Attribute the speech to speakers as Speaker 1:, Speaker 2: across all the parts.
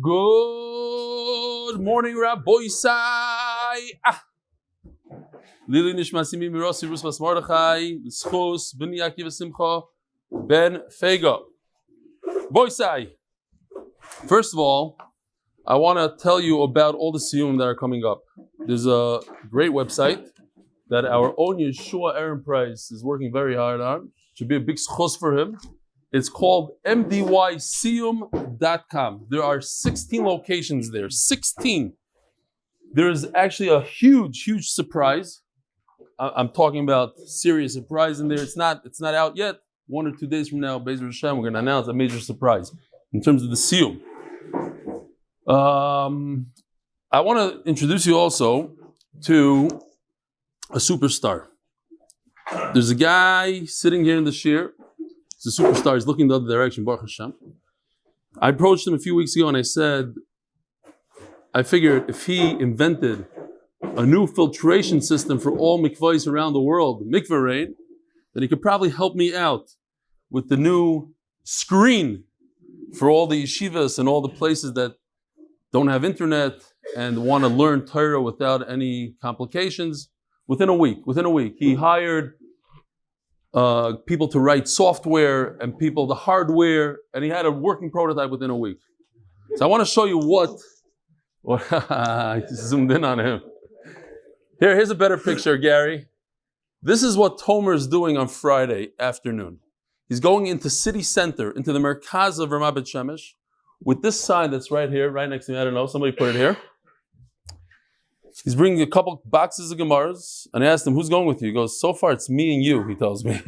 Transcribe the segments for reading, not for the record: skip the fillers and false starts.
Speaker 1: Good morning, Rabbi Sai. Lili Nishmasimi Mirosi Rusvas Mordechai, Schos, Ben Akiva Simcha, Ben Fego. Boy Sai. First of all, I want to tell you about all the siyum that are coming up. There's a great website that our own Yeshua Aaron Price is working very hard on. Should be a big schos for him. It's called mdysiyum.com. There are 16 locations there. 16. There is actually a huge surprise. I'm talking about serious surprise in there. It's not out yet. 1 or 2 days from now, Benazera Families, we're going to announce a major surprise in terms of the siyum. I want to introduce you also to a superstar. There's a guy sitting here in the shir. He's a superstar. He's looking the other direction. Baruch Hashem. I approached him a few weeks ago and I said, I figured if he invented a new filtration system for all mikvahs around the world, mikvah rain, then he could probably help me out with the new screen for all the yeshivas and all the places that don't have internet and want to learn Torah without any complications. Within a week, he hired people to write software and people the hardware, and he had a working prototype within a week. So I want to show you what I zoomed in on him. Here's a better picture, Gary. This is what Tomer is doing on Friday afternoon. He's going into city center, into the Merkaz of Ramat Bet Shemesh, with this sign that's right here, right next to me. I don't know, somebody put it here. He's bringing a couple boxes of Gemaras, and I asked him, who's going with you? He goes, so far it's me and you, he tells me.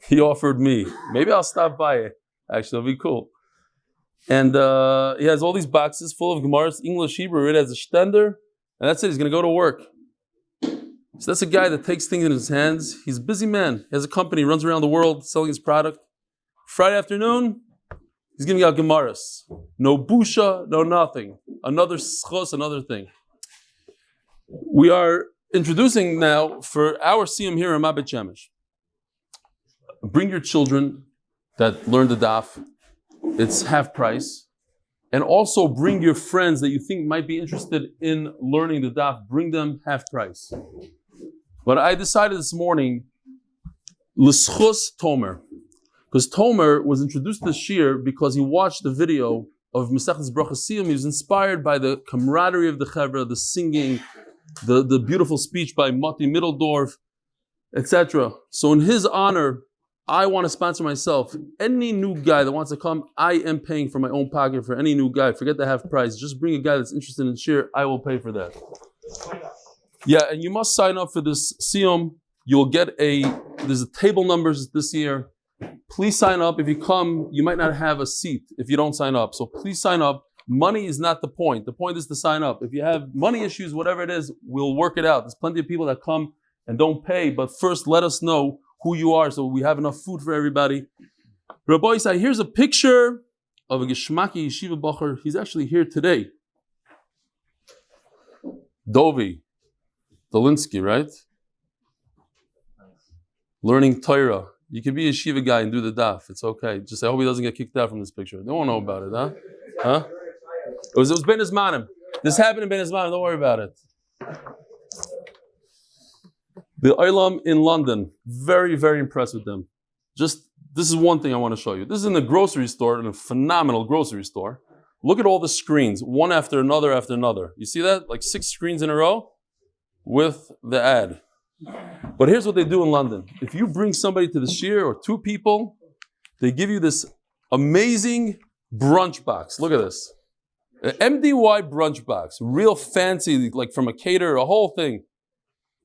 Speaker 1: He offered me. Maybe I'll stop by it. Actually, it'll be cool. And he has all these boxes full of Gemaras, English, Hebrew. It has a stender, and that's it. He's going to go to work. So that's a guy that takes things in his hands. He's a busy man. He has a company, runs around the world selling his product. Friday afternoon, he's giving out Gemaras. No busha, no nothing. Another schos, another thing. We are introducing now for our siyum here in Ramat Bet Shemesh. Bring your children that learn the daf. It's half price. And also bring your friends that you think might be interested in learning the daf. Bring them half price. But I decided this morning, l'schus Tomer. Because Tomer was introduced to Shir because he watched the video of Maseches Taanis. He was inspired by the camaraderie of the Chevra, the singing, the beautiful speech by Mati Middeldorf, etc. So in his honor, I want to sponsor myself. Any new guy that wants to come, I am paying for my own pocket for any new guy. Forget the half price. Just bring a guy that's interested in shir. I will pay for that. Yeah, and you must sign up for this siyum. You'll get there's a table numbers this year. Please sign up. If you come, you might not have a seat if you don't sign up. So please sign up. Money is not the point. The point is to sign up. If you have money issues, whatever it is, we'll work it out. There's plenty of people that come and don't pay, but first let us know who you are so we have enough food for everybody. Rabbi Isai, here's a picture of a Geshmaki Yeshiva Bacher. He's actually here today. Dovi Dolinsky, right? Learning Torah. You can be a Yeshiva guy and do the daf. It's okay. Just I hope he doesn't get kicked out from this picture. They won't know about it, huh? Huh? It was Ben Azmanim. This happened in Ben Azmanim. Don't worry about it. The Olam in London. Very, very impressed with them. This is one thing I want to show you. This is in the grocery store, in a phenomenal grocery store. Look at all the screens, one after another after another. You see that? Like 6 screens in a row with the ad. But here's what they do in London. If you bring somebody to the shir or 2 people, they give you this amazing brunch box. Look at this. An MDY brunch box. Real fancy, like from a caterer, a whole thing.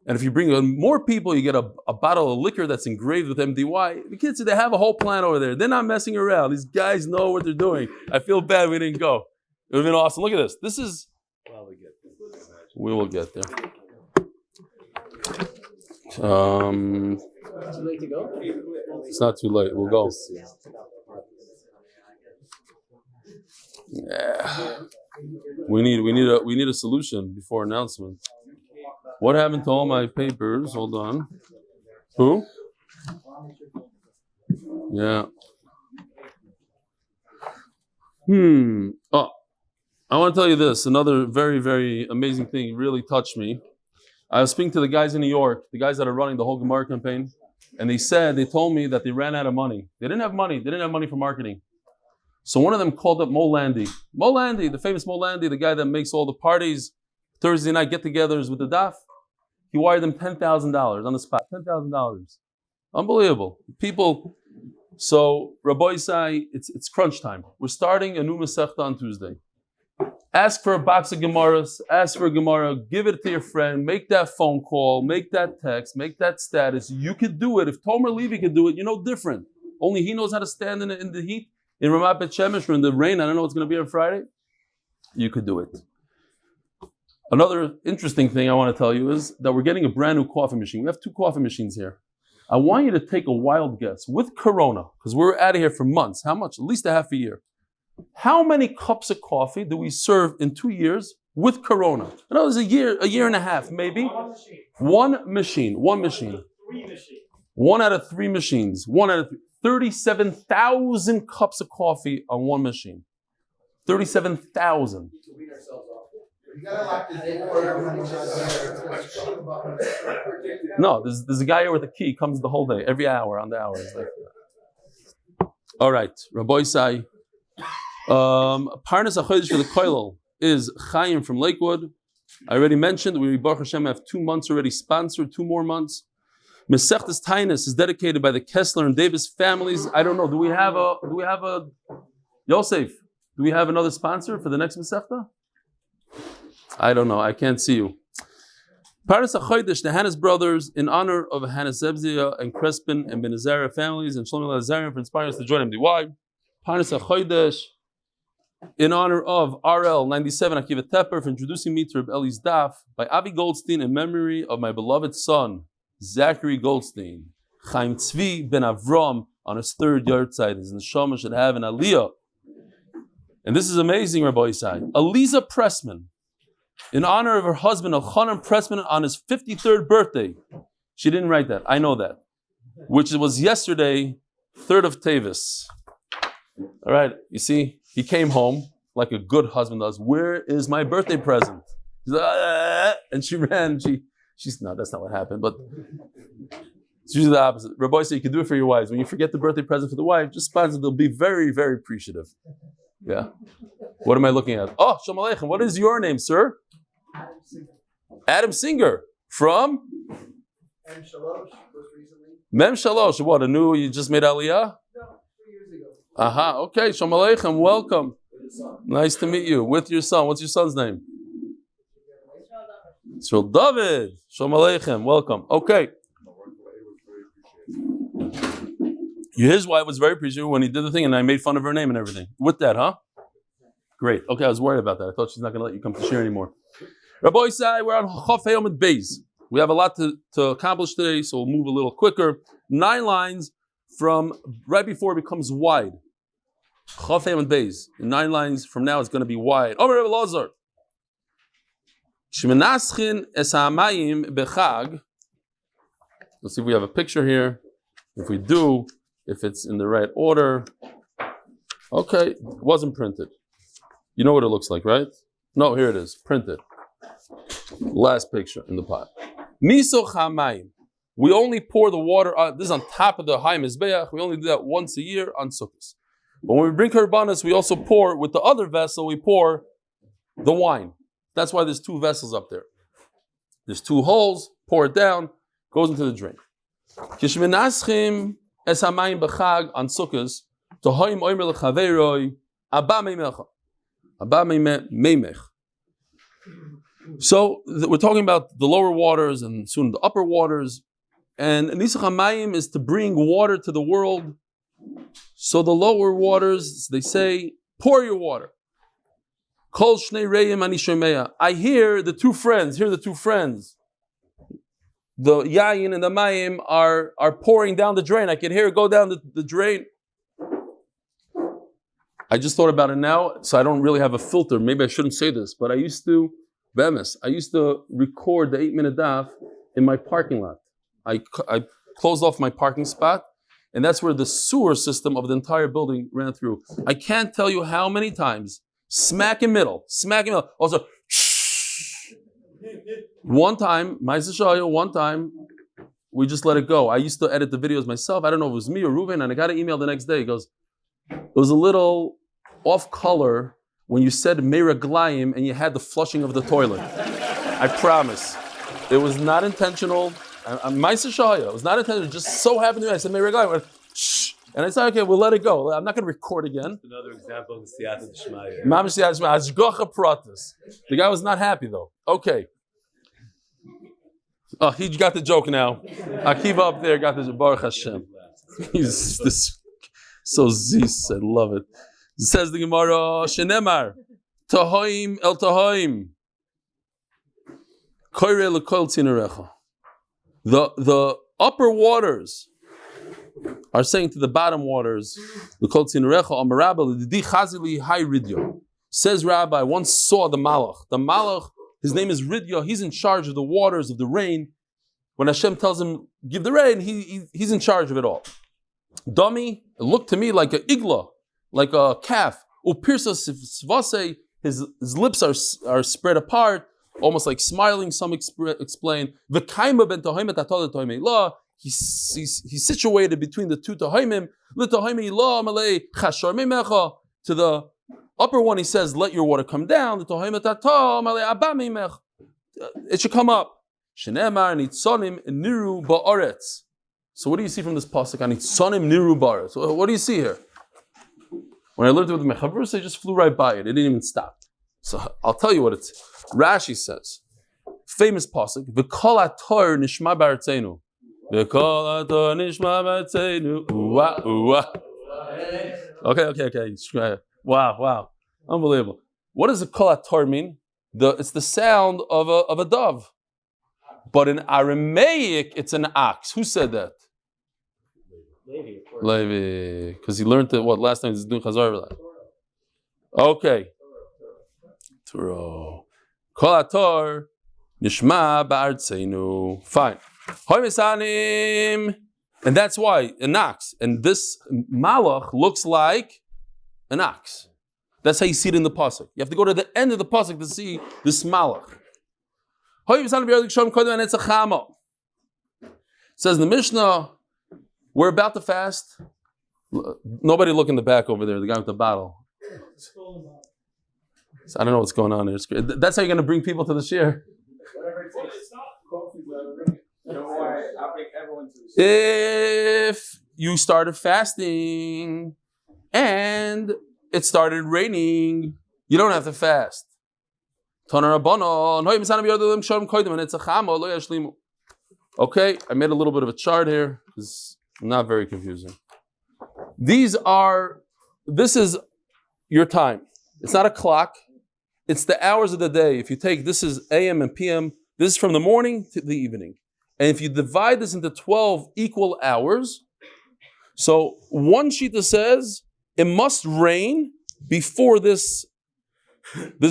Speaker 1: And if you bring more people, you get a bottle of liquor that's engraved with MDY. The kids, they have a whole plan over there. They're not messing around. These guys know what they're doing. I feel bad we didn't go. It would have been awesome. Look at this. This is... We will get there.
Speaker 2: Too late to go?
Speaker 1: It's not too late. We'll go. Yeah. We need a solution before announcement. What happened to all my papers? Hold on. Who? Yeah. Oh, I want to tell you this, another very, very amazing thing really touched me. I was speaking to the guys in New York, the guys that are running the whole Gemara campaign, and they told me that they ran out of money. They didn't have money for marketing. So one of them called up Mo Landy. Mo Landy, the famous Mo Landy, the guy that makes all the parties, Thursday night get-togethers with the Daf. He wired them $10,000 on the spot, $10,000. Unbelievable. People, so Rabbi Isai, it's crunch time. We're starting a new masechta on Tuesday. Ask for a box of Gemaras, ask for a Gemara, give it to your friend, make that phone call, make that text, make that status. You could do it. If Tomer Levy could do it, you're no different. Only he knows how to stand in the heat, in Ramat Bet Shemesh, or in the rain. I don't know what's going to be on Friday. You could do it. Another interesting thing I want to tell you is that we're getting a brand new coffee machine. We have 2 coffee machines here. I want you to take a wild guess. With Corona, because we're out of here for months, how much? At least a half a year. How many cups of coffee do we serve in 2 years with Corona? I know it's a year and a half, maybe. One machine. 1 out of 3 machines. 1 out of 3. 37,000 cups of coffee on one machine. 37,000. No, there's a guy here with a key, comes the whole day, every hour, on the hour. All right, Rabbi Isai. Parnas HaChodesh for the Koilel is Chaim from Lakewood. I already mentioned we Baruch Hashem have 2 months already sponsored, 2 more months. Maseches Taanis is dedicated by the Kessler and Davis families. I don't know. Do we have a Yosef? Do we have another sponsor for the next Masechta? I don't know. I can't see you. Parnas HaChodesh, the Hanas Brothers, in honor of Hanasabzadeh and Krispin and Benazera Families, and Shlomo Lalezarian for inspiring us to join MDY. Parnas HaChodesh, in honor of RL 97 Akiva Tepper, for introducing me to Reb Eli's Daf, by Avi Goldstein in memory of my beloved son, Zachary Goldstein. Chaim Tzvi ben Avraham on his 3rd yartzeit. His neshama should have an aliyah. And this is amazing, Rabbi Isai. Aliza Pressman, in honor of her husband, Elchanan Pressman, on his 53rd birthday. She didn't write that. I know that. Which was yesterday, 3rd of Teves. All right, you see, he came home like a good husband does. Where is my birthday present? She's like, ah, and she ran. She's no, that's not what happened, but it's usually the opposite. Rabbi said you can do it for your wives. When you forget the birthday present for the wife, just sponsor. They'll be very, very appreciative. Yeah. What am I looking at? Oh, Shalom Aleichem. What is your name, sir? Adam Singer. From?
Speaker 3: Mem Shalosh, most recently.
Speaker 1: Mem Shalosh. What, you just made Aliyah?
Speaker 3: No, 3 years ago.
Speaker 1: Aha, okay. Shalom Aleichem. Welcome. Nice to meet you. With your son. What's your son's name? Shul David. Shalom Aleichem. Welcome. Okay. His wife was very appreciative when he did the thing, and I made fun of her name and everything. With that, huh? Great. Okay, I was worried about that. I thought she's not going to let you come to share anymore. Rabbi Isai, we're on Amud Beis. We have a lot to accomplish today, so we'll move a little quicker. 9 lines from right before it becomes wide. Amud Beis. In 9 lines from now, it's going to be wide. Omer Rabbi Lazar. Shmenaschin es ha'amayim bechag. Let's see if we have a picture here. If we do, if it's in the right order. Okay, it wasn't printed. You know what it looks like, right? No, here it is, printed. Last picture in the pot. Miso chamayim. We only pour the water on, this is on top of the high mizbeach. We only do that once a year on Sukkot. But when we bring korbanos, we also pour, with the other vessel, we pour the wine. That's why there's 2 vessels up there. There's 2 holes, pour it down, goes into the drain. Kishmenaschim es hamayim b'chag on Sukkot, tohoim oimer lechaveroi, abba meimecha. Abba meimech. So we're talking about the lower waters and soon the upper waters. And Nisach HaMayim is to bring water to the world. So the lower waters, they say, pour your water. Kol shnei reim ani shomeya. I hear the 2 friends. The yayin and the mayim are pouring down the drain. I can hear it go down the drain. I just thought about it now, so I don't really have a filter. Maybe I shouldn't say this, but I used to record the 8-minute daf in my parking lot. I closed off my parking spot, and that's where the sewer system of the entire building ran through. I can't tell you how many times Smack in middle. Also, one time, we just let it go. I used to edit the videos myself. I don't know if it was me or Reuven, and I got an email the next day. He goes, it was a little off color when you said Meraglayim and you had the flushing of the toilet. I promise. It was not intentional. It was not intentional. It just so happened to me. I said Meraglayim. Shh. And I said, okay, we'll let it go. I'm not going to record again.
Speaker 2: Another example of Siyata D'Shmaya.
Speaker 1: Mamash Siyata D'Shmaya. Ashgocha Pratis. The guy was not happy though. Okay. Oh, he got the joke now. Akiva up there got the Baruch Hashem. He's this so zis. I love it. It says the Gemara, Shenemar, Tahoim el Tahoim. Koire lekol tinarecha. The upper waters are saying to the bottom waters, lekol tinarecha amarabel lidi chazili hay ridyo. Says Rabbi, once saw the Malach. The Malach, his name is Ridya. He's in charge of the waters of the rain. When Hashem tells him, give the rain, he's in charge of it all. Dummy, it looked to me like an igla, like a calf. Upirsa svase, his lips are spread apart, almost like smiling, some explain. V'kaima ben tohaimet atol tohimei la. He's situated between the two tohaimim. L'tohimei la malei chashar memecha. To the upper one, he says, let your water come down. It should come up. Shenemar nitzonim niru ba'aretz. So what do you see from this pasuk? Nitzonim niru ba'aretz. So what do you see here? When I learned it with the Mechavros, they just flew right by it. It didn't even stop. So I'll tell you what it's. Rashi says, famous pasuk, V'kol ator nishma ba'aretzenu. V'kol ator nishma ba'aretzenu. Uwa, uwa. Okay. Wow. Unbelievable. What does the kol ator mean? It's the sound of a dove. But in Aramaic, it's an ox. Who said that? Levi. Because he learned it, last time he's doing Chazar. Okay. Turo. Kol ator nishma ba'artzeinu. Fine. And that's why, an ox. And this malach looks like an ox. That's how you see it in the pasuk. You have to go to the end of the pasuk to see this malach. Says the Mishnah, we're about to fast. Nobody look in the back over there, the guy with the bottle. So I don't know what's going on here. That's how you're going to bring people to the shir. If you started fasting and it started raining, you don't have to fast. Okay, I made a little bit of a chart here. It's not very confusing. This is your time. It's not a clock. It's the hours of the day. If you take, this is AM and PM. This is from the morning to the evening. And if you divide this into 12 equal hours, so one shita says it must rain before this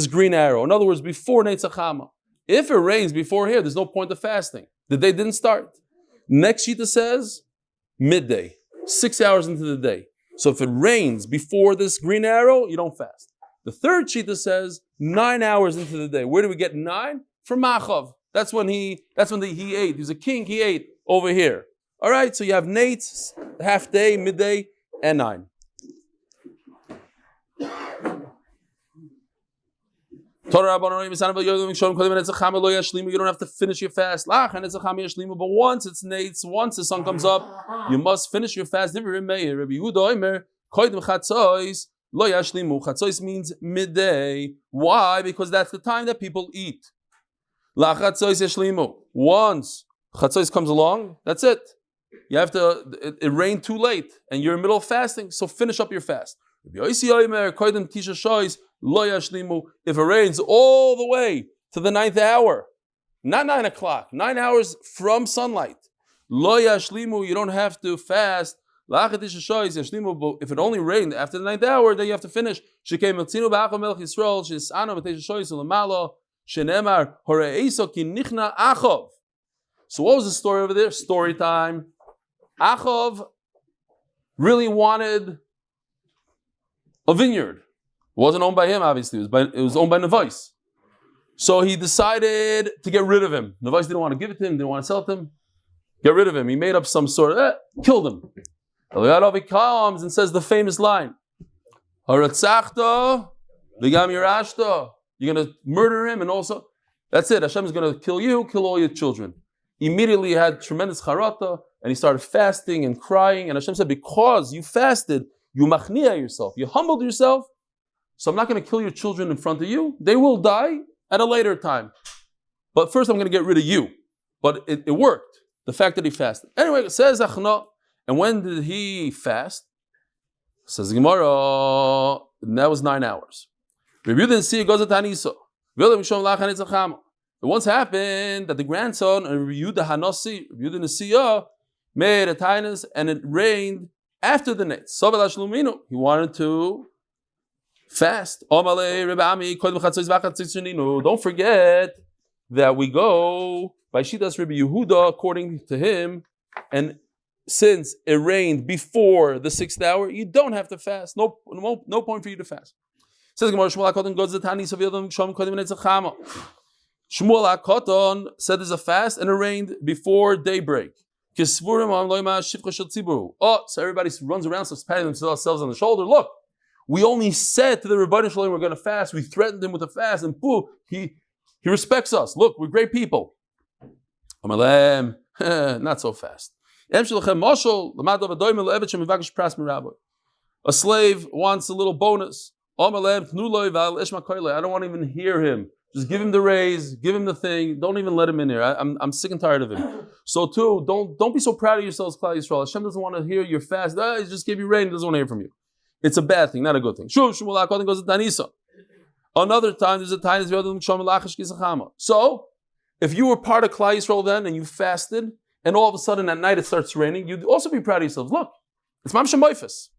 Speaker 1: green arrow. In other words, before Netzachama. If it rains before here, there's no point of fasting. The day didn't start. Next shita says midday, 6 hours into the day. So if it rains before this green arrow, you don't fast. The third shita says 9 hours into the day. Where do we get 9? From Machav. That's when he ate. He was a king, he ate over here. All right, so you have Nates, half day, midday, and 9. You don't have to finish your fast. But once it's Nates, once the sun comes up, you must finish your fast. Chatzos means midday. Why? Because that's the time that people eat. Once Chatzos comes along, that's it. You have to, it rained too late, and you're in the middle of fasting, so finish up your fast. If it rains all the way to the 9th hour, not 9 o'clock, 9 hours from sunlight, you don't have to fast. If it only rained after the 9th hour, then you have to finish. So what was the story over there? Story time. Achav really wanted a vineyard. wasn't owned by him, obviously. It was owned by Nevais. So he decided to get rid of him. Nevais didn't want to give it to him, didn't want to sell it to him. Get rid of him. He made up some sort of, killed him. He comes and says the famous line, Haratzachta, v'gam yirashta. You're going to murder him and also, that's it. Hashem is going to kill you, kill all your children. Immediately he had tremendous charata and he started fasting and crying. And Hashem said, because you fasted, you machniya yourself, you humbled yourself, so I'm not going to kill your children in front of you. They will die at a later time. But first I'm going to get rid of you. But it worked, the fact that he fasted. Anyway, it says Achna, and when did he fast? Says the Gemara, and that was 9 hours. It once happened that the grandson of Yehuda Hanasi, Yehuda Nasiya, made a Taanis and it rained after the night. He wanted to fast. Don't forget that we go by Shitas Rabbi Yehuda according to him, and since it rained before the 6th hour, you don't have to fast. No point for you to fast. Says Gemara, Shmuel HaKoton goes to the Taanis of Yodam Shom Kodim Netzachama. Shmuel HaKoton said there's a fast and it rained before daybreak. Oh, so everybody runs around, starts patting themselves on the shoulder. Look, we only said to the Rebbeinu Shalom we're going to fast. We threatened him with a fast, and pooh, he respects us. Look, we're great people. Not so fast. A slave wants a little bonus. I don't want to even hear him. Just give him the raise, give him the thing. Don't even let him in here. I'm sick and tired of him. So too, don't be so proud of yourselves, Klal Yisrael. Hashem doesn't want to hear your fast. He just gave you rain. He doesn't want to hear from you. It's a bad thing, not a good thing. Another time, there's a time. So, if you were part of Klal Yisrael then and you fasted, and all of a sudden at night it starts raining, you'd also be proud of yourselves. Look, it's Mam Shemoifis.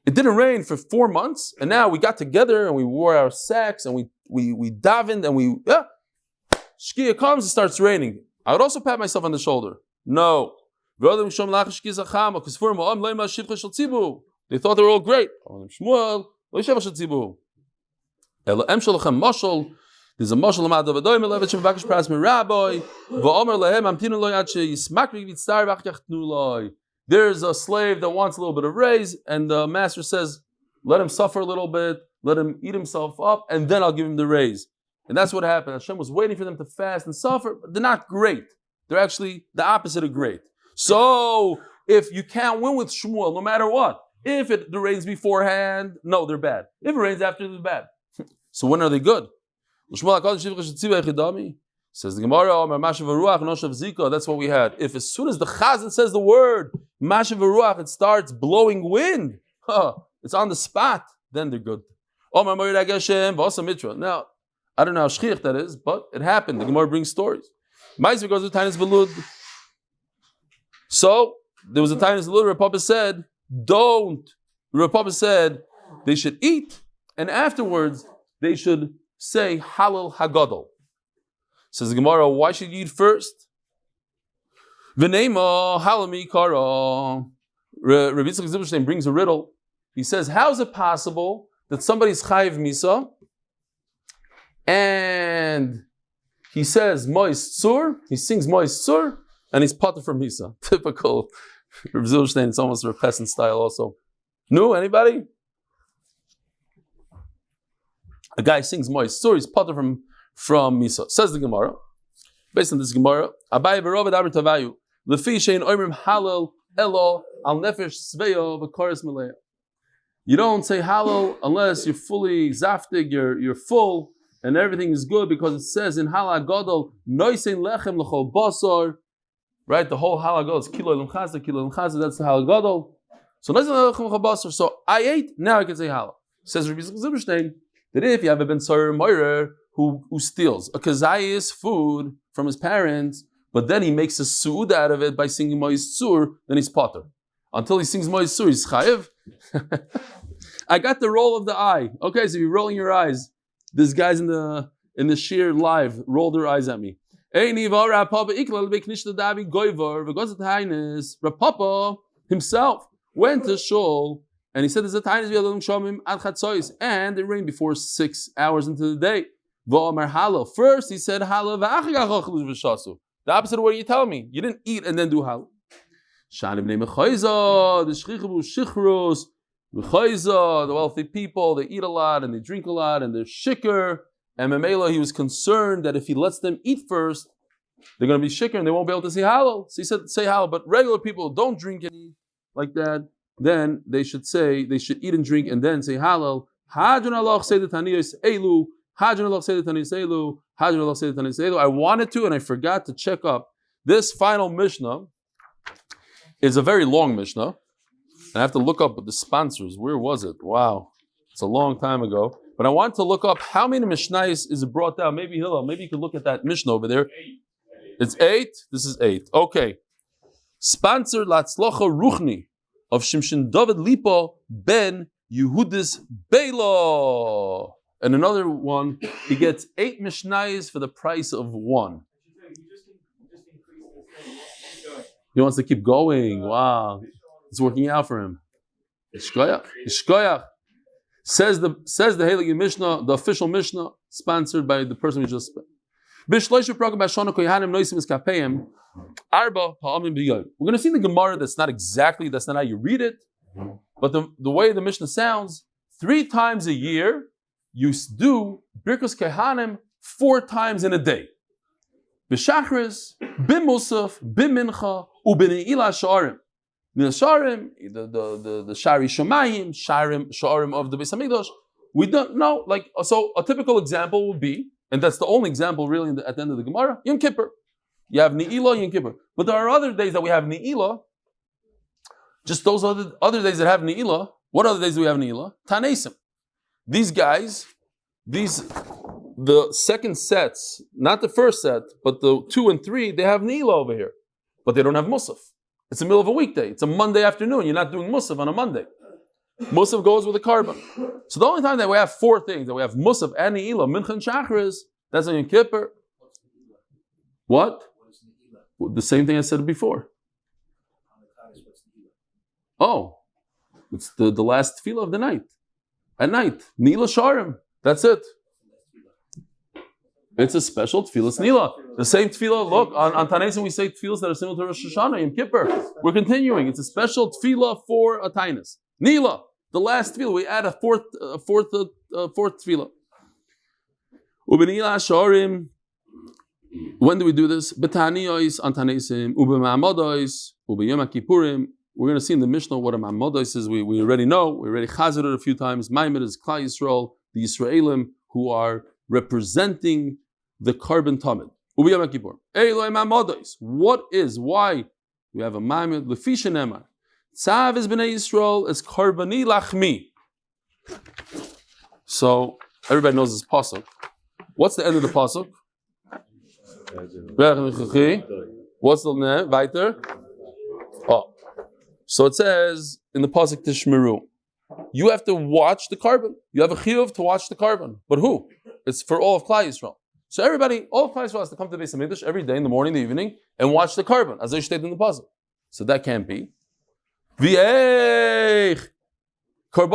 Speaker 1: It didn't rain for 4 months, and now we got together and we wore our sacks and we davened and Shkia comes and starts raining. I would also pat myself on the shoulder. No. They thought they were all great. There's a mashal Amud Beis. There's a slave that wants a little bit of raise, and the master says, let him suffer a little bit, let him eat himself up, and then I'll give him the raise. And that's what happened. Hashem was waiting for them to fast and suffer, but they're not great. They're actually the opposite of great. So, if you can't win with Shmuel, no matter what, if it rains beforehand, no, they're bad. If it rains after, they're bad. So when are they good? Says the Gemara, that's what we had. If as soon as the Chazan says the word, it starts blowing wind, it's on the spot, then they're good. Now, I don't know how shchiach that is, but it happened. The Gemara brings stories. So, there was a time as the little Papa said, Papa said they should eat, and afterwards they should say Halal Hagadol. Says the Gemara, why should you eat first? V'neima halami kara. Rabbi Yitzchak Zilberstein brings a riddle. He says, how is it possible that somebody's chayiv misa and he says Mois Tzur, he sings Mois Tzur, and he's potter from misa? Typical Rabbi Zilberstein. It's almost a peasant style also. No, anybody? A guy sings Mois Tzur, he's potter from misa. Says the Gemara, based on this Gemara, Abai berovad aber tavayu lefi shein oimrim halal elo al nefesh sveyo v'koris meleya. You don't say halal unless you're fully zaftig, you're full, and everything is good, because it says in halal gadol noisein lechem l'chol basar. Right, the whole halal gadol is kilo l'mchazda. That's the halal gadol. So noisein lechem l'chol basar. So I ate, now I can say halal. Says Rabbi Zilberstein that if you have a ben soyer moirer who steals a kazayis food from his parents, but then he makes a suud out of it by singing Mois Tzur, then he's potter. Until he sings Mois Tzur, he's chayiv. I got the roll of the eye. Okay, so you're rolling your eyes. This guy's in the sheer live rolled their eyes at me. Rapapa himself went to shul And he said, "There's a taanis v'yadam shamim ad chatzois," and it rained before 6 hours into the day. V'amar halal. First, he said halal v'achigach achlu v'shasu. The opposite of what you tell me. You didn't eat and then do halal. Shanim b'nei mechayza, the shchichabu shichrus, mechayza, the wealthy people, they eat a lot and they drink a lot and they're shikr. And Memela, he was concerned that if he lets them eat first, they're going to be shikr and they won't be able to say halal. So he said, say halal. But regular people who don't drink and eat like that, then they should eat and drink and then say halal. Hadran Allah say the taniyos elu. Hadran Allah say the taniyos elu. Hadran Allah say the taniyos elu. I wanted to and I forgot to check up. This final Mishnah is a very long Mishnah. And I have to look up the sponsors. Where was it? Wow. It's a long time ago. But I want to look up how many Mishnayos is brought down. Maybe Hillel, maybe you could look at that Mishnah over there. It's 8. This is 8. Okay. Sponsor Latzlocha Ruchni of Shimshon David Lipo ben Yehudis Beilo. And another one, he gets 8 Mishnayos for the price of 1. He wants to keep going. Wow. It's working out for him. Ishkoyach. Ishkoyach. Says the Heilige Mishnah, the official Mishnah, sponsored by the person we just spent. We're going to see in the Gemara that's not how you read it, but the way the Mishnah sounds, 3 times a year, you do Birkus Kehanim 4 times in a day. B'Shachris, B'Musaf, B'Mincha, U'B'Ne'ila Sha'arim. The Shari Shomayim, Sha'arim of the Beis Hamikdash. We don't know, so a typical example would be, and that's the only example really at the end of the Gemara, Yom Kippur. You have Ne'ilah, Yom Kippur. But there are other days that we have Ne'ilah, just those other days that have Ne'ilah. What other days do we have Ne'ilah? Tanesim. These guys, the second sets, not the first set, but the 2 and 3, they have Ne'ilah over here. But they don't have Musaf. It's the middle of a weekday. It's a Monday afternoon. You're not doing Musaf on a Monday. Musaf goes with a carbon. So the only time that we have 4 things, that we have Musaf and Ne'ilah, Mincha and Shachris, that's on Yom Kippur. What? The same thing I said before. Oh, it's the last tefillah of the night. At night. Ne'ilah Sharim. That's it. It's a special tefillah Ne'ilah. The same tefillah, look, on Tanesim we say tefillahs that are similar to Rosh Hashana, Yom Kippur. We're continuing. It's a special tefillah for a Tainus. Ne'ilah, the last tefillah, we add a fourth tefillah. U'b'ne'ilah Sharim. When do we do this? B'taniyos on Tanesim, u'b'ma'amodos, u'b'yom HaKippurim. We're going to see in the Mishnah what a ma'amodos is. We already know. We already chazed it a few times. Maimed is Klal Yisrael, the Yisraelim who are representing the carbon tamid. Ubiyam Kippur. Eloi ma'amodos. Why? We have a maimed lefisha nemar. Tzav is b'nei Yisrael is karbani lachmi. So everybody knows this pasuk. What's the end of the pasuk? What's the name? Weiter. Oh, so it says in the pasuk Tishmeru, you have to watch the carbon. You have a chiyuv to watch the carbon. But who? It's for all of Klal Yisrael. So everybody, all of Klal Yisrael has to come to the Beis Hamikdash every day in the morning, the evening, and watch the carbon, as I stated in the pasuk. So that can't be. It's for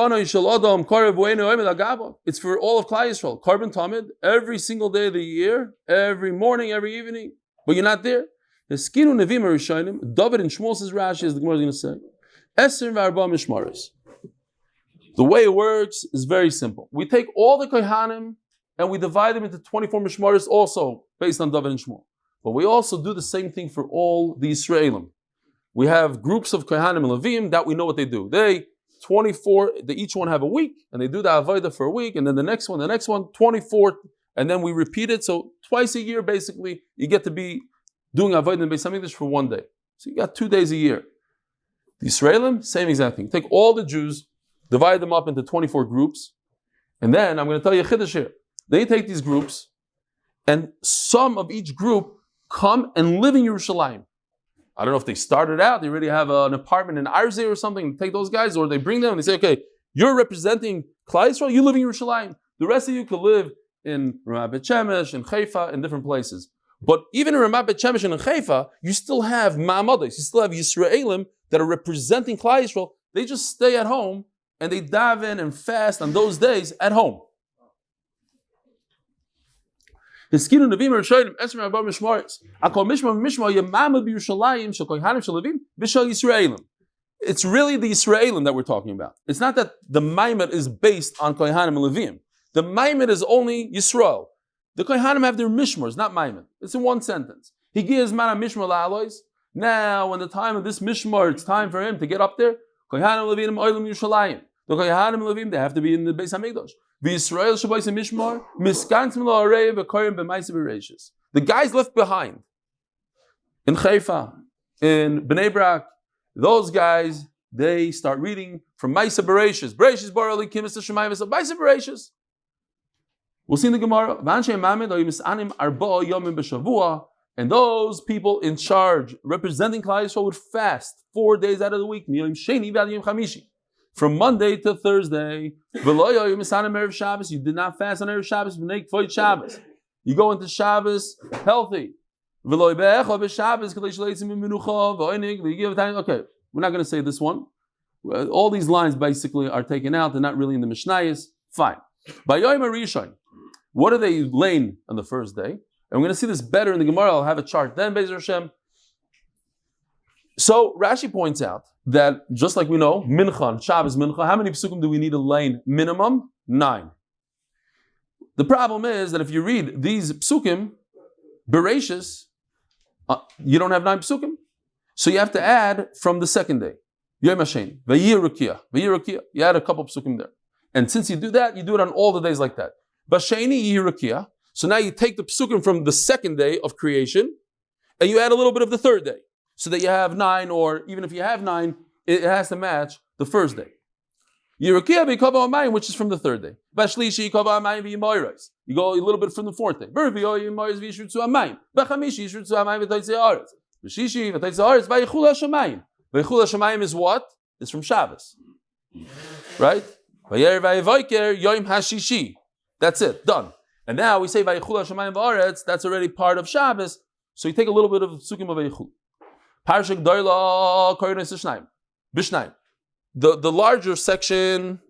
Speaker 1: all of Klal Yisrael. Carbon tamid every single day of the year, every morning, every evening. But you're not there. David and Shmuel says Rashi, as the Gemara is going to say. Eser v'arba mishmaris. The way it works is very simple. We take all the kohanim and we divide them into 24 mishmaris also based on David and Shmuel. But we also do the same thing for all the Yisraelim. We have groups of kohanim and levim that we know what they do. They each one have a week, and they do the avodah for a week, and then the next one, 24, and then we repeat it. So twice a year, basically, you get to be doing avodah in Beis Hamikdash for 1 day. So you got 2 days a year. The Yisraelim, same exact thing. Take all the Jews, divide them up into 24 groups, and then I'm going to tell you a chiddush here. They take these groups, and some of each group come and live in Yerushalayim. I don't know if they started out, they already have an apartment in Arzeh or something, take those guys, or they bring them and they say, okay, you're representing Klal Yisrael, you live in Yerushalayim. The rest of you could live in Ramat Bet Shemesh, in Haifa, in different places. But even in Ramat Bet Shemesh and in Haifa, you still have ma'amados, you still have Yisraelim that are representing Klal Yisrael. They just stay at home and they daven and fast on those days at home. It's really the Yisraelim that we're talking about. It's not that the Maimed is based on Kohanim and Levim. The Maimed is only Yisrael. The Kohanim have their Mishmars, not Maimed. It's in one sentence. He gives man a Mishmar la'alois. Now, when the time of this Mishmar, it's time for him to get up there. Kohanim Levim Oilim Yushalayim. The Kohanim and Levim, they have to be in the Beis HaMikdash. The Yisrael Shabbos and Mishmar, Miskantzim La'arei v'Koyim b'Maisa b'Reishis. The guys left behind in Haifa, in Bnei Brak, those guys, they start reading from Maisa b'Reishis. B'Reishis bar Elikim es Shemayim es Maisa b'Reishis. We'll see in the Gemara. V'anshe Mamed oy misanim arba yomim b'Shavua, and those people in charge, representing Klal Yisrael, would fast 4 days out of the week. Miyom Sheni v'ad Yom Chamishi. From Monday to Thursday, you did not fast on Erev Shabbos, Shabbos. You go into Shabbos healthy. Okay, we're not going to say this one. All these lines basically are taken out. They're not really in the Mishnayos. Fine. What are they laying on the first day? And we're going to see this better in the Gemara. I'll have a chart then, Be'ezer Hashem. So Rashi points out that just like we know, Mincha, Shabbos Mincha, how many psukim do we need to lane? Minimum 9. The problem is that if you read these psukim, Bereshis, you don't have 9 psukim. So you have to add from the second day. Yom HaShen, Vayirakia. You add a couple psukim there. And since you do that, you do it on all the days like that. Basheni Yirakia. So now you take the psukim from the second day of creation, and you add a little bit of the third day. So that you have 9, or even if you have 9, it has to match the first day. Yirakia v'yikava amayim, which is from the third day. Bashlishi yikava amayim v'yimayros. You go a little bit from the fourth day. V'yimayros v'yishutzu amayim. B'chamishi yishutzu amayim v'toitze haaretz. B'shishi v'toitze haaretz v'yichul hashamayim. V'yichul hashamayim is what? It's from Shabbos. Right? V'yer v'yivoiker yom hashishi. That's it. Done. And now we say v'yichul hashamayim v'haaretz. That's already part of Shabbos. So you take a little bit of psukim of v'yichul. Parshak doila koynes shnaim. Bishnaim. The larger section,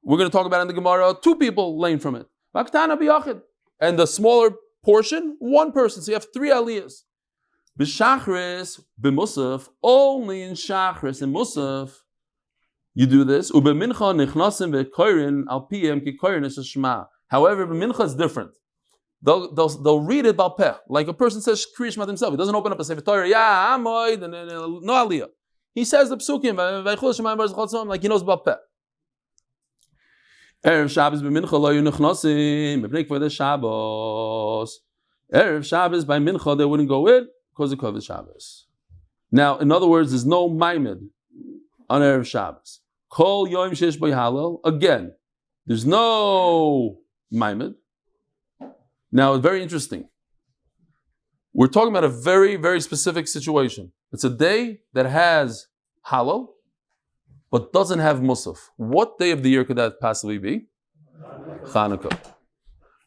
Speaker 1: we're going to talk about in the Gemara, 2 people lane from it. And the smaller portion, 1 person. So you have 3 aliyahs. B'shachris, b'musaf, only in shachris and musaf, you do this. U'b'mincha nichnasim v'koirin al piyem ki koirin es shema. However, b'mincha is different. They'll read it balpeh. Like a person says Kriya Shema himself. He doesn't open up a Sefer Torah, yeah, amoid, and no aliyah. He says the psukim, like he knows balpeh. Erev Shabbos b'mincha lo yunuchnosim, b'pnei kvod Shabbos. Erev Shabbos by mincha they wouldn't go in because of kvod Shabbos. Now, in other words, there's no maimed on Erev Shabbos. Kol yom shesh by halal. Again, there's no maimed. Now, it's very interesting. We're talking about a very, very specific situation. It's a day that has halal, but doesn't have musaf. What day of the year could that possibly be? Chanukah.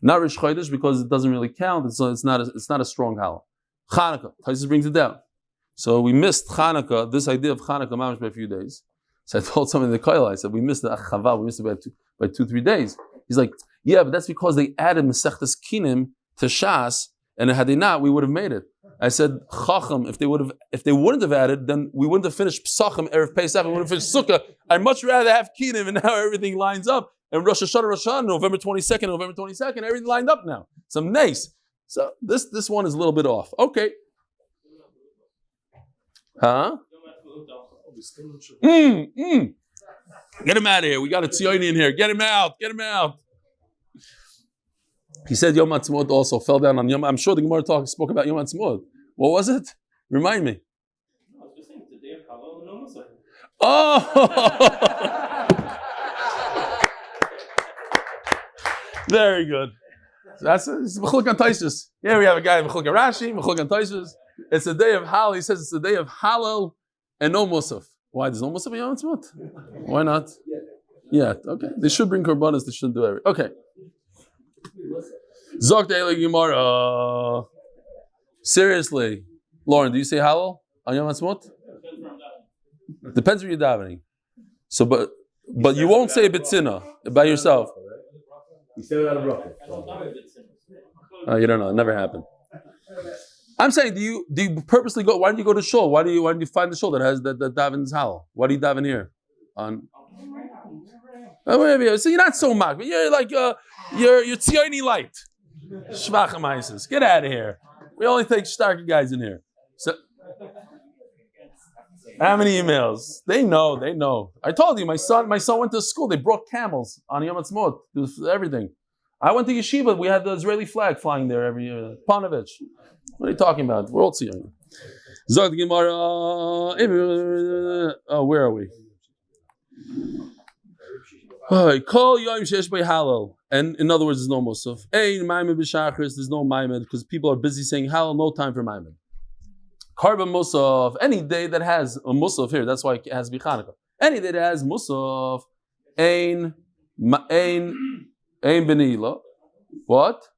Speaker 1: Not Rish Chodesh because it doesn't really count. It's not a strong halal. Chanukah. Taisus brings it down. So we missed Chanukah, this idea of Chanukah mamash by a few days. So I told somebody in the Koila, I said, we missed the Achava, we missed it by 2-3 days. He's like, yeah, but that's because they added Masechtas Kinim to Shas, and had they not, we would have made it. I said, Chacham, if they wouldn't have added, then we wouldn't have finished Pesachim, Erev Pesach, we would have finished Sukkah. I'd much rather have Kinim, and now everything lines up. And Rosh Hashana, November 22nd, everything lined up now. Some nice. So this one is a little bit off. Okay. Huh? Get him out of here. We got a Tzioni in here. Get him out. He said Yom HaTzmaut also fell down on Yom. I'm sure the Gemara spoke about Yom HaTzmaut. What was it? Remind me.
Speaker 2: I was just saying, the day of Halal, no masayem.
Speaker 1: Oh! Very good. It's Mechulek on Taisus. Here we have a guy, Mechulek on Rashi, Mechulek on Taisus. It's the day of Halal. He says it's the day of Halal and no Musaf. Why? There's no Musaf in Yom HaTzmaut? Why not? Yeah, okay. They should bring korbanos. They shouldn't do everything. Okay. Zok De'ele Gemara. Seriously, Lauren, do you say Halal on Yom HaTzmaut? Depends where you're davening. So, but But you won't say Bitsina by yourself.
Speaker 4: You said without a bracha.
Speaker 2: I don't know if it's in.
Speaker 1: Oh, you don't know. It never happened. I'm saying, do you purposely go? Why do you go to shul? Why do you find the shul that has that davens halal? Why do you daven here? So you're not so mock, but you're like you're tzioni light. Shvachamaisis. Get out of here. We only take starker guys in here. So, how many emails? They know. I told you, my son went to school. They brought camels on Yom Ha'atzmaut. Everything. I went to yeshiva. We had the Israeli flag flying there every year. Panovich. What are you talking about? We're all tzioni. Zog the Gemara. Oh, where are we? Call Yom Shesh by Halal. And in other words, there's no Musaf. There's no Maimed because people are busy saying Halal, no time for Maimed. Karban Musaf, any day that has a Musaf here, that's why it has to be Chanukah. Any day that has Musaf, Ein Benila. What?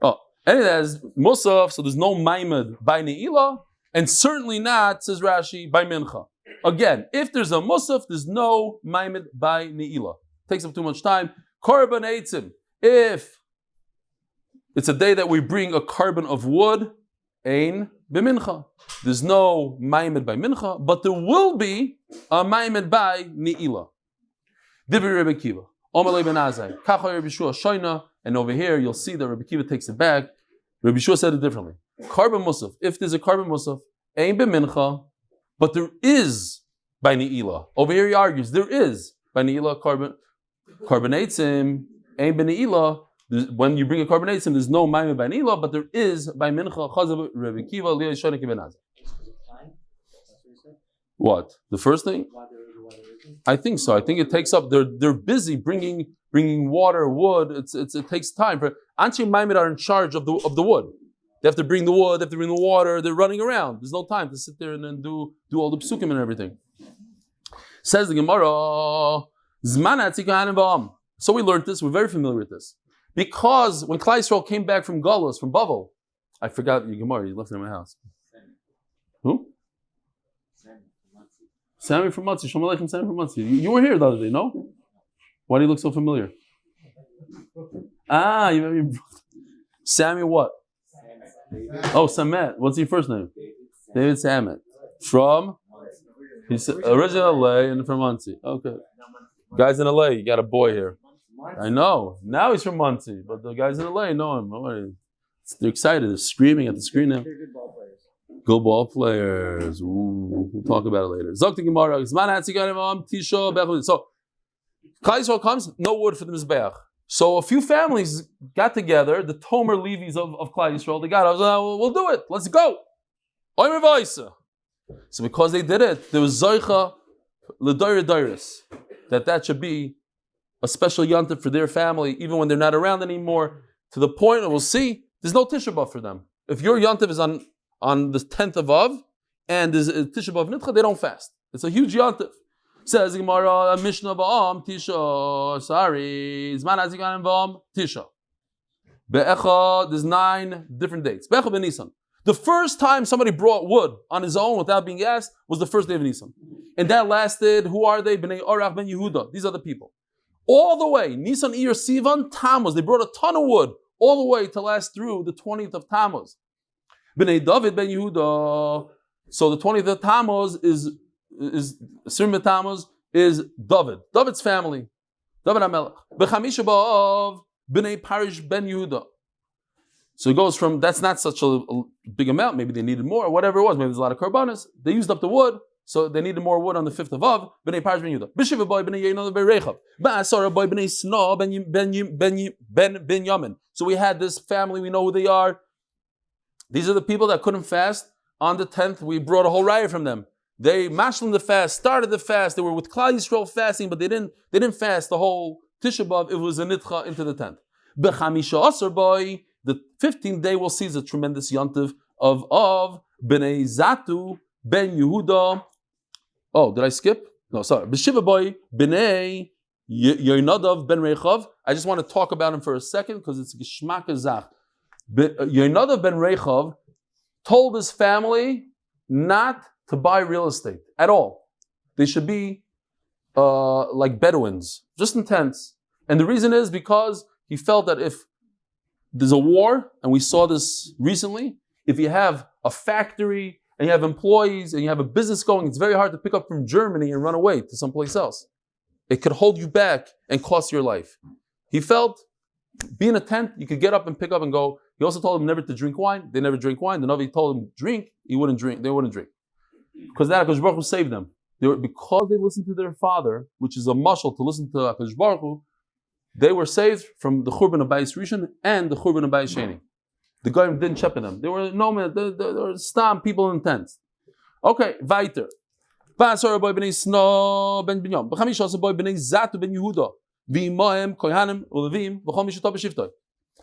Speaker 1: Oh, any that has Musaf, so there's no Maimed by Ne'ilah, and certainly not, says Rashi, by Mincha. Again, if there's a Musaf, there's no Maimed by Ne'ilah. Takes up too much time. Korban Eitzim. If it's a day that we bring a carbon of wood, Ein B'mincha. There's no Maimed by Mincha, but there will be a Maimed by Ne'ilah. Divrei Rebbe Akiva. Omer Benazera. Kacha Rebbe Shua Shoina. And over here, you'll see that Rebbe Akiva takes it back. Rebbe Shua said it differently. Carbon Musaf. If there's a carbon Musaf, Ein B'mincha. But there is by Ne'ilah. Over here he argues, there is by Ne'ilah carbonates ain't by Ne'ilah. When you bring a carbonates there's no Maimed by Ne'ilah, but there is by Mincha, Chazav, Rebbe Akiva, Eli Stefansky, Benazera. What? The first thing? I think so. I think it takes up, they're busy bringing water, wood. It takes time. For Anshe Maimed are in charge of the wood. They have to bring the wood, they have to bring the water, they're running around. There's no time to sit there and do all the psukim and everything. Says the Gemara, so we learned this, we're very familiar with this. Because when Klal Yisrael came back from Galus, from Bavel, I forgot your Gemara, you left it in my house. Who? Sammy from Mutzi, Shalom Aleichem, Sammy from Mutzi. You were here the other day, no? Why do you look so familiar? You Sammy what? Oh, Samet. What's your first name? David Samet. From? He's original LA and from Muncie. Okay. Guys in LA, you got a boy here. I know. Now he's from Muncie, but the guys in LA know him. They're excited. They're screaming at the screen now. Good ball players. Ooh, we'll talk about it later. So, Klal Yisrael comes, no wood for the Mizbeach. So a few families got together, the Tomer Levis of Klal Yisrael, they got, we'll do it, let's go. So because they did it, there was Zoicha L'Doiris, that should be a special yontif for their family, even when they're not around anymore, to the point that we'll see, there's no Tisha B'Av for them. If your yontif is on the 10th of Av, and there's a Tisha B'Av Nitcha, they don't fast. It's a huge yontif. Says Gemara, Mishnah Ba'am, Tisha, Zman Azigan Ba'am, Tisha. Be'echa, there's 9 different dates. Be'echa ben Nisan. The first time somebody brought wood on his own without being asked was the first day of Nisan. And that lasted, who are they? B'nei Orach ben Yehuda. These are the people. All the way, Nisan, Iyar, Sivan, Tammuz. They brought a ton of wood all the way to last through the 20th of Tammuz. B'nei David ben Yehuda. So the 20th of Tammuz is Sirma Tammuz is David's family. David HaMelech. B'chamisha b'av b'nei Parish ben Yehuda. So it goes from, that's not such a big amount, maybe they needed more, or whatever it was, maybe there's a lot of karbanos. They used up the wood, so they needed more wood on the 5th of Av, b'nei Parish ben Yehuda. B'shiva boy b'nei Yehuda ben Rechav. B'asara boy b'nei Sna ben Yamin. So we had this family, we know who they are. These are the people that couldn't fast. On the 10th, we brought a whole riot from them. They mashlim the fast, started the fast. They were with Klal Yisrael fasting, but they didn't fast the whole Tisha B'Av. It was a nitcha into the 10th. B'chamisha asar boy, the 15th day we'll see is a tremendous yontiv of B'nei Zatu ben Yehuda. Oh, did I skip? No, sorry. B'shiva boy B'nei Yoinadav ben Rechav. I just want to talk about him for a second because it's Geshmak Zach. Yoinadav ben Rechav told his family not to buy real estate at all. They should be like Bedouins, just in tents. And the reason is because he felt that if there's a war, and we saw this recently, if you have a factory and you have employees and you have a business going, it's very hard to pick up from Germany and run away to someplace else. It could hold you back and cost your life. He felt, be in a tent, you could get up and pick up and go. He also told them never to drink wine. They never drink wine. The Navi told them drink, he wouldn't drink. They wouldn't drink. Because that HaKadosh Baruch Hu saved them. Because they listened to their father, which is a mashal to listen to HaKadosh Baruch Hu, they were saved from the Churban of Bayis Rishon and the Churban of Bayis Sheni. The Goyim didn't shepherd them. They were nomad, they were stam people in tents. Okay, weiter. Ba'asar boy b'nei Sno ben Binyamin. B'chamish asa boy b'nei Zatu ben Yehuda. V'imohem kohanim u'levim v'chom mishatah b'shiftoi.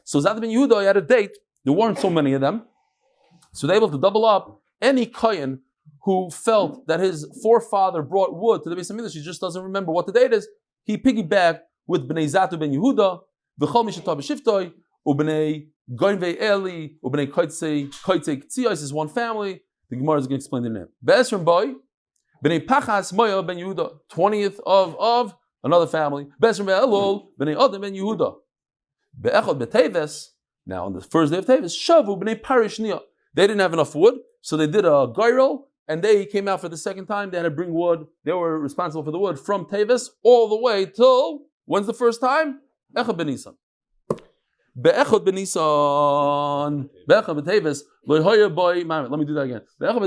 Speaker 1: So Zatu ben Yehuda, he had a date. There weren't so many of them. So they were able to double up any kohen who felt that his forefather brought wood to the Beis HaMikdash. He just doesn't remember what the date is. He piggybacked with Bnei Zatu ben Yehuda, v'chol mishatah b'shiftoi, u'bnei Goinvei Eli, u'bnei Koitzei Ktsios is one family. The Gemara is going to explain the name. Be'esrim boy, bnei Pachas Moya ben Yehuda, 20th of another family. Be'esrim be'elul, bnei Odem ben Yehuda. Be'echod be'Teves, now on the first day of Teves, Shavu bnei Parishnia. They didn't have enough wood, so they did a goyrel, and they came out for the second time. They had to bring wood. They were responsible for the wood from Teves all the way till, when's the first time? Echad ben Nisan. Be'echad ben Nisan, be'echad be'Teves, lo'hoya boy ma'amad. Let me do that again. Be'echad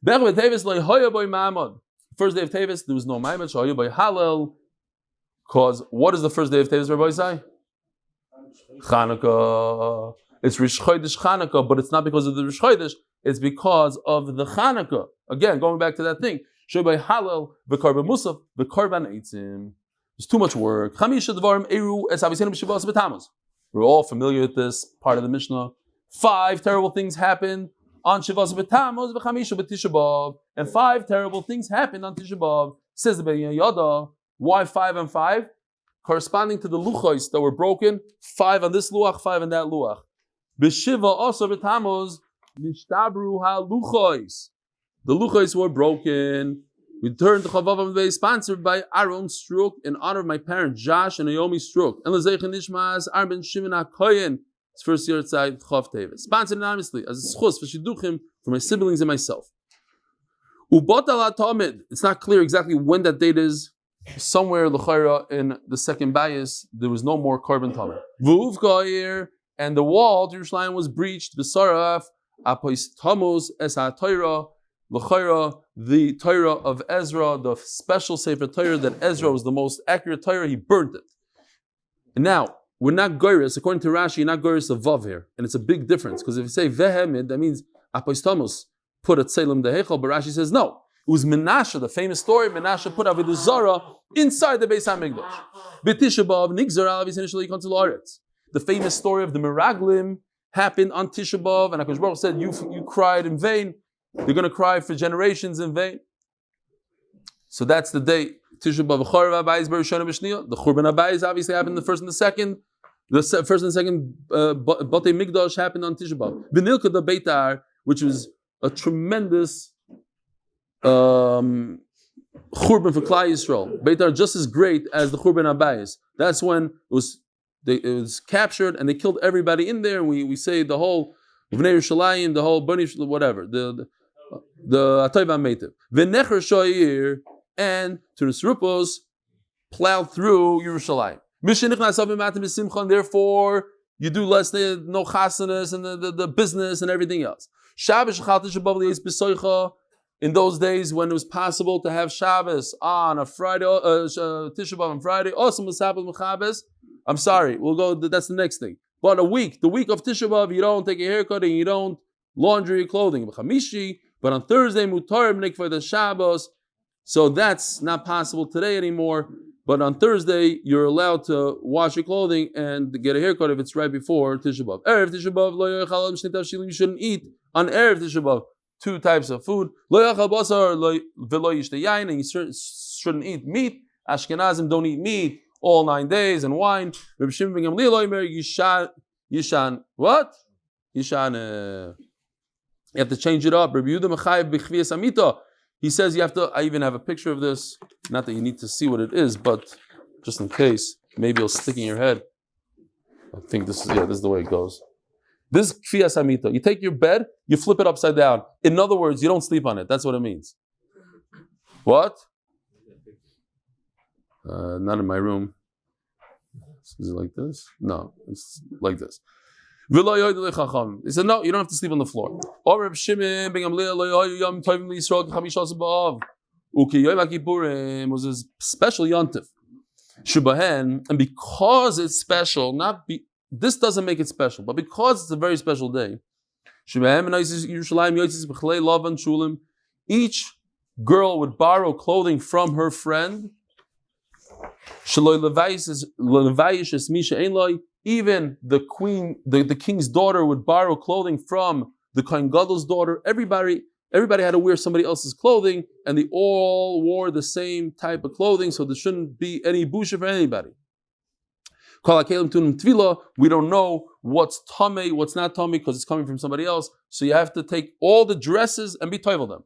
Speaker 1: be'Teves, lo'hoya boy ma'amad. First day of Teves, there was no ma'amad. Sho'hoya boy halal. Because what is the first day of Teves, Rabbi Isai? Chanukah. It's Rish Chodesh Chanukah, but it's not because of the Rish Chodesh. It's because of the Chanukah. Again, going back to that thing. Sho'hoya boy halal, v'karban musaf, v'karban eitzim. There's too much work. We're all familiar with this part of the Mishnah. 5 terrible things happened on Shavas B'Tammuz v'chamisha b'Tisha B'Av, and 5 terrible things happened on Tisha B'Av. Says the Bein Yada. Why 5 and 5? Corresponding to the luchos that were broken. 5 on this luach, 5 on that luach. B'Shiva also B'Tammuz nishtabru ha-luchos. The luchos were broken. We turn to Amud Beis, sponsored by Aaron Stroock in honor of my parents, Josh and Naomi Stroock. And Lezeichen Nishmas Arben Shimon Hakohen, his first yartzeit Chav Teves. Sponsored anonymously as a schus for shiduchim for my siblings and myself. Ubotala Tamid. It's not clear exactly when that date is. Somewhere l'chayra in the second bias, there was no more carbon tamid. Vuv Goyer, and the wall to Yerushalayim was breached. V'saraf apois Tammuz es ha-Torah. L'chayra, the Torah of Ezra, the special Sefer Torah that Ezra was the most accurate Torah, he burnt it. And now, we're not goyres, according to Rashi, you're not goyres of Vav here. And it's a big difference, because if you say Vehemid, that means Apoistamos put a Tzelem Dehechel, but Rashi says no. It was Menashe, the famous story, Menashe put Avodah Zarah inside the Beis HaMikdash. B'Tisha B'Av, Nigzar Alavis initially comes to La'aretz. The famous story of the Meraglim happened on Tisha B'Av, and HaKadosh Baruch Hu said, you cried in vain. They're going to cry for generations in vain. So that's the day. Tisha B'Av Chorva Abayis Bereshana B'Shniya. The Churban Abayis obviously happened the first and the second. The first and second Batei Migdash happened on Tisha B'Av. V'Nilka the Beitar, which was a tremendous Churban for Klal Yisrael. Beitar just as great as the Churban Abayis. That's when it was captured and they killed everybody in there. And we say the whole V'nei Yerushalayim, the whole Bnei whatever, the Atayva Meitiv. V'necher Shoyir, and Teresrupos plowed through Yerushalayim. And therefore, you do less than no chasanas and the business and everything else. In those days when it was possible to have Shabbos on a Friday, Tisha B'Av on Friday, I'm sorry, we'll go, that's the next thing. But the week of Tisha B'Av, you don't take a haircut and you don't laundry your clothing. But on Thursday, mutar b'nik for the Shabbos. So that's not possible today anymore. But on Thursday, you're allowed to wash your clothing and get a haircut if it's right before Tisha B'Av. Erev Tisha B'Av, lo yochal mishnei tavshilim, you shouldn't eat on Erev Tisha B'Av 2 types of food. Lo yochal basar, v'lo yishtei yain, and you shouldn't eat meat. Ashkenazim don't eat meat all 9 days, and wine. Reb Shimon ben Gamliel Yishan, what? Yishan, you have to change it up. Reb Yehuda Mechayev b'chviyas amita. He says you have to, I even have a picture of this, not that you need to see what it is, but just in case, maybe it'll stick in your head. I think this is the way it goes. This kfiyas hamita, you take your bed, you flip it upside down. In other words, you don't sleep on it. That's what it means. What? Not in my room. Is it like this? No, it's like this. He said, no, you don't have to sleep on the floor. Was a special yontif. And because it's special, this doesn't make it special, but because it's a very special day, each girl would borrow clothing from her friend. Even the queen, the king's daughter would borrow clothing from the Kohen Gadol's daughter. Everybody had to wear somebody else's clothing, and they all wore the same type of clothing, so there shouldn't be any busha for anybody. We don't know what's tamei, what's not tamei, because it's coming from somebody else. So you have to take all the dresses and be toivel them.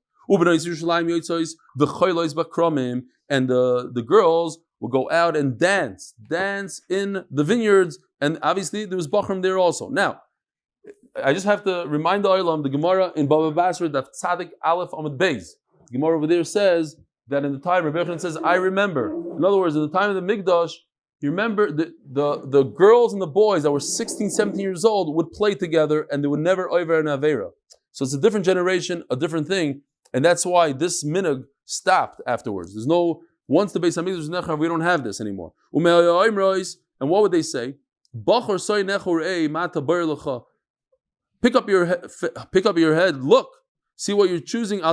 Speaker 1: And the girls will go out and dance in the vineyards, and obviously there was bachrim there also. Now, I just have to remind the Olam, the Gemara in Baba Basra, that Tzadik Aleph Amud Beis. The Gemara over there says that in the time, Rabbi Yochanan says, I remember. In other words, in the time of the Mikdash, you remember the girls and the boys that were 16, 17 years old would play together, and they would never over an avera. So it's a different generation, a different thing, and that's why this minhag stopped afterwards. There's no, once the Beis Hamikdash was nechar, we don't have this anymore. And what would they say? Pick up your head, look, see what you're choosing. So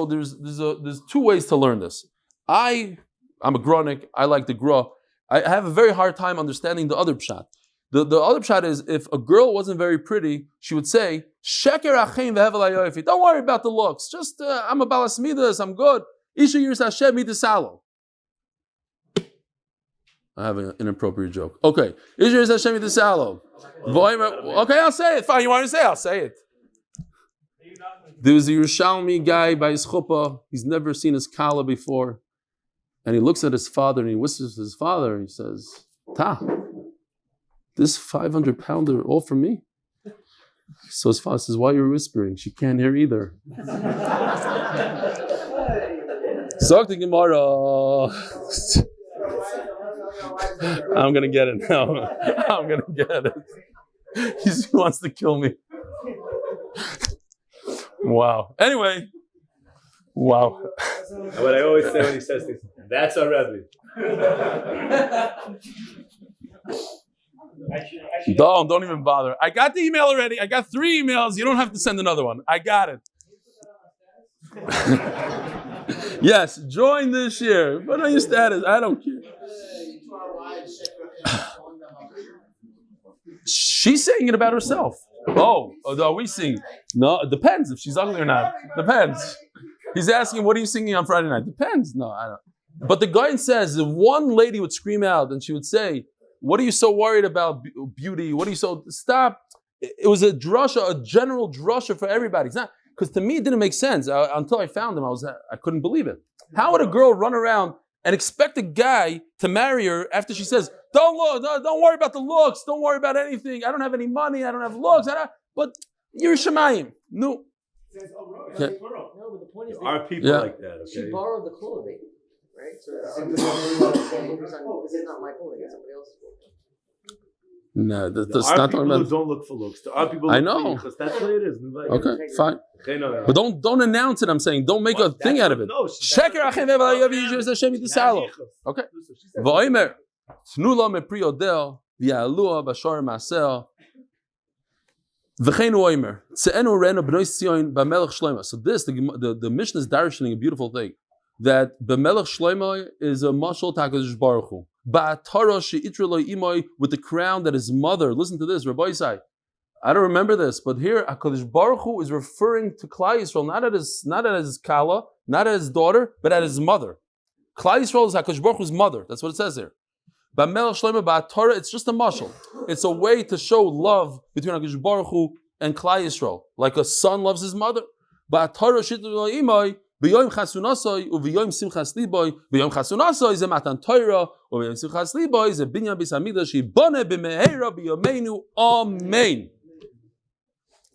Speaker 1: there's two ways to learn this. I'm a gronik, I like the gra. I have a very hard time understanding the other pshat. The other pshat is, if a girl wasn't very pretty, she would say, Sheker Achim v'hevel. Don't worry about the looks. Just, I'm a balas midas, I'm good. Isha yiras Hashem midasalo. I have an inappropriate joke. Okay. Isha yiras Hashem midasalo. Okay, I'll say it. Fine, you want to say it? I'll say it. There was a Yerushalmi guy by his chuppah. He's never seen his kala before. And he looks at his father and he whispers to his father and he says, Ta, this 500-pounder all for me? So his father says, why are you whispering? She can't hear either. Sog the Gemara. I'm going to get it now. I'm going to get it. He wants to kill me. Wow. Anyway. Wow.
Speaker 4: What I always say when he says things, that's our Rebbe.
Speaker 1: Don't even bother. I got the email already. I got 3 emails. You don't have to send another one. I got it. Yes, join this year. Put on your status. I don't care. She's saying it about herself. Oh, are we singing? No, it depends if she's ugly or not. Depends. He's asking, what are you singing on Friday night? Depends. No, I don't. But the guy says, if one lady would scream out and she would say, what are you so worried about beauty? What are you so... Stop. It was a drasha, a general drasha for everybody. It's not... Because to me, it didn't make sense. Until I found him, I couldn't believe it. How would a girl run around and expect a guy to marry her after she says, don't worry about the looks, don't worry about anything, I don't have any money, I don't have looks, but you're Shemayim. No.
Speaker 3: Yeah.
Speaker 5: No, but the point is,
Speaker 4: There are people like that, okay?
Speaker 5: She borrowed the clothing, right? So this is not my clothing, it's somebody else's clothing.
Speaker 1: No, that's
Speaker 4: not
Speaker 1: not
Speaker 4: people
Speaker 1: about...
Speaker 4: who don't look for looks. There are people who
Speaker 1: I know.
Speaker 4: because that's what it is.
Speaker 1: Okay, fine. But don't announce it, I'm saying. Don't make a thing out of it.
Speaker 4: No,
Speaker 1: Sheker Achim v'Halayav Hashem Yisalo. Okay. V'omer Tnula mepri odel v'yalua b'shar masel v'chein oimer tzeenu renu b'noi Tzion b'melech shleima. So this, the Mishnah is darshaning a beautiful thing, that b'melech shleima is a mashal takadosh baruch hu. Ba'atara she'itra lo imoi, with the crown that his mother. Listen to this, Rabbi Isai. I don't remember this, but here HaKadosh Baruch Hu is referring to Klal Yisrael, not at his kala, not at his daughter, but at his mother. Klal Yisrael is HaKadosh Baruch Hu's mother. That's what it says here. Ba'melech shleima ba'atara, it's just a mashal. It's a way to show love between HaKadosh Baruch Hu and Klal Yisrael, like a son loves his mother. Ba'atara shittul imay b'yom chasunasai u'v'yom simchas liboy b'yom chasunasai ze matan Torah u'v'yom simchas liboy ze binyan beis hamikdash yibane b'meheira b'yomeinu amen.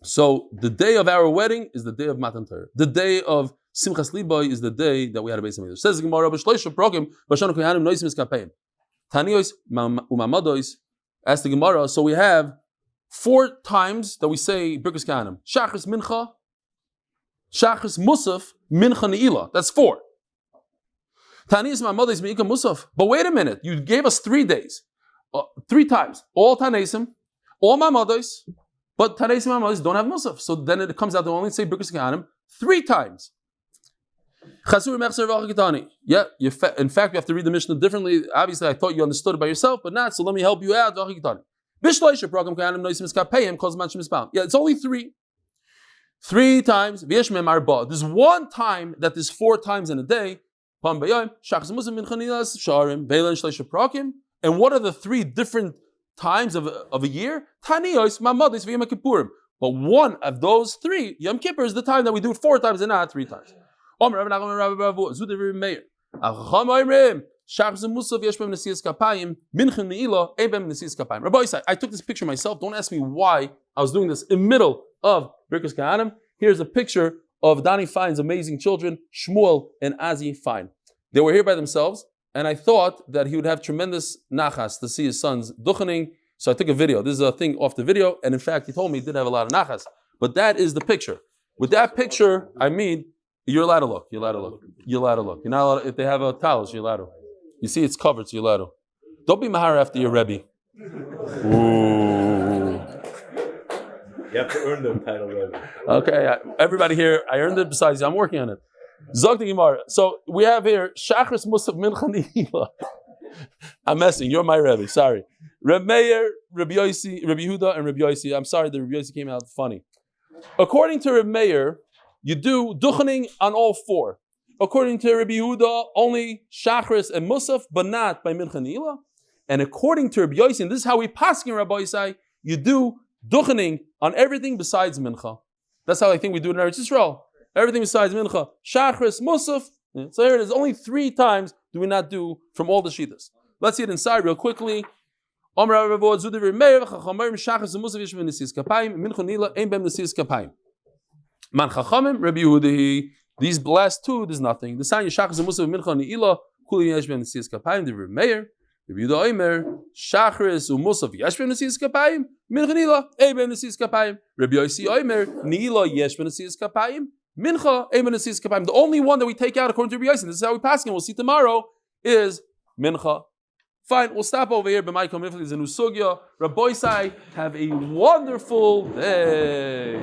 Speaker 1: So the day of our wedding is the day of Matan Torah. The day of Simchas Liboy is the day that we had a Beis Hamikdash. Says the Gemara, "B'shloisha prokim b'shanu kohanim noisim eskapeim tanios umamadois." Ask the Gemara. So we have 4 times that we say Birkus Kohanim: Shachris Mincha, Shachris Musaf, Mincha Neila. That's 4. Tanios umamadois meika Musaf. But wait a minute, you gave us 3 days, 3 times, all Tanesim, all Mamadois. But Tanais Mamados don't have Musaf. So then it comes out to only say Birkus Kohanim 3 times. Yeah, in fact, you have to read the Mishnah differently. Obviously, I thought you understood it by yourself, but not, so let me help you out. Yeah, it's only 3. 3 times. There's 1 time that there's 4 times in a day. And what are the 3 different times of a year? Tanios, Mamados, V'Yom Kippurim. But one of those 3, Yom Kippur, is the time that we do it 4 times and not 3 times. I took this picture myself. Don't ask me why I was doing this in the middle of Birkus Kohanim. Here's a picture of Donnie Fine's amazing children, Shmuel and Azi Fine. They were here by themselves. And I thought that he would have tremendous nachas to see his sons duchening. So I took a video. This is a thing off the video. And in fact, he told me he did have a lot of nachas. But that is the picture. With that picture, I mean, you're allowed to look. You're allowed to look. You're allowed to look. You're not allowed to, if they have a talis, you're allowed to. You see it's covered, so you're allowed to. Don't be mahar after your Rebbe. Ooh.
Speaker 4: You have to earn the title, Rebbe.
Speaker 1: Okay, everybody here, I earned it. Besides, I'm working on it. Zog the Gemara. So we have here Shachris Musaf Mincha Neila. I'm messing. You're my Rebbe. Sorry. Reb Meir, Reb Yosi, Reb Yehuda, and Reb Yosi. I'm sorry, the Reb Yosi came out funny. According to Reb Meir, you do duchening on all 4. According to Reb Yehuda, only Shachris and Musaf, but not by Mincha Neila. And according to Reb Yosi, and this is how we paskin Rabbi Yisai, you do duchening on everything besides Mincha. That's how I think we do it in Eretz Yisrael. Everything besides Mincha, Shachris, Musaf. So here it is. Only 3 times do we not do from all the Shitas. Let's see it inside real quickly. These last 2, there's nothing. The sign Shachris and Musaf Mincha Neila Kuli Yesh Ben Nesias Kapayim. The Meir, Rabbi Yehuda Omer, Shachris Musaf Yesh Ben Nesias Kapayim. Mincha Neila Ein Ben Nesias Kapayim. Rabbi Yosi Omer Neila Yesh Ben Nesias Kapayim. Mincha, the only one that we take out according to Rabbi Yossi, this is how we pass it, we'll see tomorrow, is Mincha. Fine, we'll stop over here. B'mai Kol Mifli is a new sugya. Rabbi Yossi, have a wonderful day.